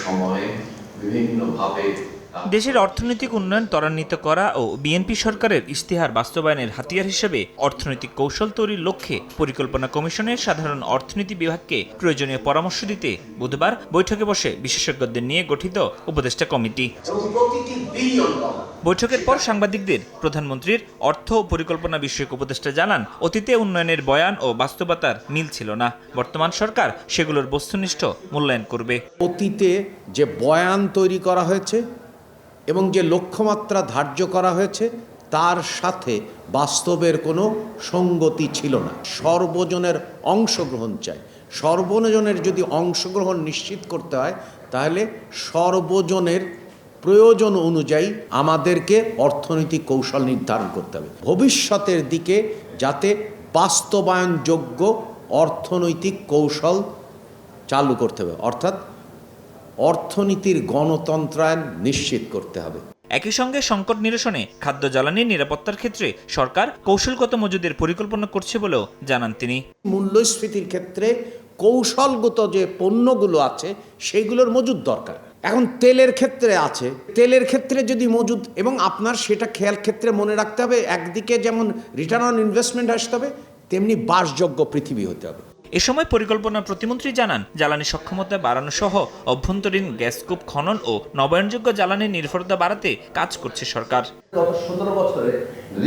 সময়ে বিভিন্নভাবে দেশের অর্থনৈতিক উন্নয়ন ত্বরান্বিত করা ও বিএনপি সরকারের ইশতেহার বাস্তবায়নের হাতিয়ার হিসেবে অর্থনৈতিক কৌশল তৈরির লক্ষ্যে পরিকল্পনা কমিশনের সাধারণ অর্থনীতি বিভাগকে প্রয়োজনীয় পরামর্শ দিতে বুধবার বৈঠকে বসে বিশেষজ্ঞদের নিয়ে গঠিত উপদেষ্টা কমিটি। বৈঠকের পর সাংবাদিকদের প্রধানমন্ত্রীর অর্থ ও পরিকল্পনা বিষয়ক উপদেষ্টা জানান, অতীতে উন্নয়নের বয়ান ও বাস্তবতার মিল ছিল না। বর্তমান সরকার সেগুলোর বস্তুনিষ্ঠ মূল্যায়ন করবে। অতীতে যে বয়ান তৈরি করা হয়েছে এবং যে লক্ষ্যমাত্রা ধার্য করা হয়েছে তার সাথে বাস্তবের কোনো সঙ্গতি ছিল না। সর্বজনের অংশগ্রহণ চাই। সর্বজনের যদি অংশগ্রহণ নিশ্চিত করতে হয় তাহলে সর্বজনের প্রয়োজন অনুযায়ী আমাদেরকে অর্থনৈতিক কৌশল নির্ধারণ করতে হবে, ভবিষ্যতের দিকে যাতে বাস্তবায়নযোগ্য অর্থনৈতিক কৌশল চালু করতে হবে, অর্থাৎ অর্থনীতির গণতন্ত্রায়ন নিশ্চিত করতে হবে। একই সঙ্গে সংকট নিরসনে খাদ্য জ্বালানির নিরাপত্তার ক্ষেত্রে সরকার কৌশলগত মজুদের পরিকল্পনা করছে বলেও জানান তিনি। মূল্যস্ফীতির ক্ষেত্রে কৌশলগত যে পণ্যগুলো আছে সেগুলোর মজুদ দরকার। এখন তেলের ক্ষেত্রে আছে, তেলের ক্ষেত্রে যদি মজুদ, এবং আপনার সেটা খেয়াল ক্ষেত্রে মনে রাখতে হবে, একদিকে যেমন রিটার্ন অন ইনভেস্টমেন্ট আসতে হবে, তেমনি বাসযোগ্য পৃথিবী হতে হবে। এ সময় পরিকল্পনা প্রতিমন্ত্রী জানান, জ্বালানি সক্ষমতা বাড়ানো সহ অভ্যন্তরীণ গ্যাস কূপ খনন ও নবায়নযোগ্য জ্বালানির নির্ভরতা বাড়াতে কাজ করছে সরকার। গত 17 বছরে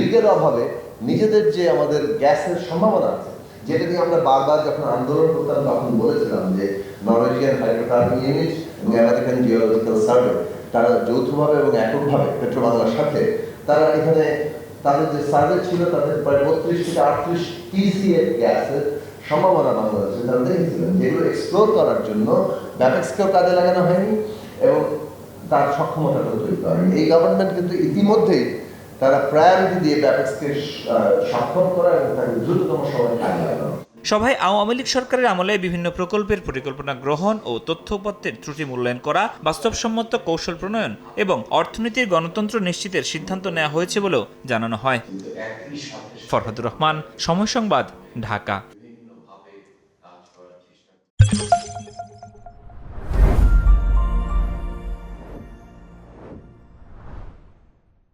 ঋণের অভাবে নিজেদের যে আমাদের গ্যাসের সম্ভাবনা আছে, যেটা নিয়ে আমরা বারবার যখন আন্দোলন করতাম তখন বলেছিলাম যে নরওয়েজিয়ান হাইড্রোকার্বন ইউনিট এবং আমেরিকান জিওলজিক্যাল সার্ভে তারা যৌথভাবে এবং এককভাবে পেট্রোবাংলার সাথে তারা এখানে তাদের যে সার্ভে ছিল তাদের প্রায় 32 থেকে 38 টিসিএফ গ্যাসের সম্ভাবনা বাংলাদেশে তারা দেখেছিলেন, যেগুলো এক্সপ্লোর করার জন্য ব্যাপেক্সকেও কাজে লাগানো হয়নি এবং তার সক্ষমতাটা তৈরি করেন। এই গভর্নমেন্ট কিন্তু ইতিমধ্যেই তারা প্রায়োরিটি দিয়ে ব্যাপেক্সকে সক্ষম করা এবং তাকে দ্রুততম সময়ে কাজে লাগানো। সভায় আওয়ামী লীগ সরকারের আমলে বিভিন্ন প্রকল্পের পরিকল্পনা গ্রহণ ও তথ্য উপাত্তের ত্রুটি মূল্যায়ন করা, বাস্তবসম্মত কৌশল প্রণয়ন এবং অর্থনীতির গণতন্ত্র নিশ্চিতের সিদ্ধান্ত নেওয়া হয়েছে বলেও জানানো হয়। ফরহাদুর রহমান, সময় সংবাদ, ঢাকা।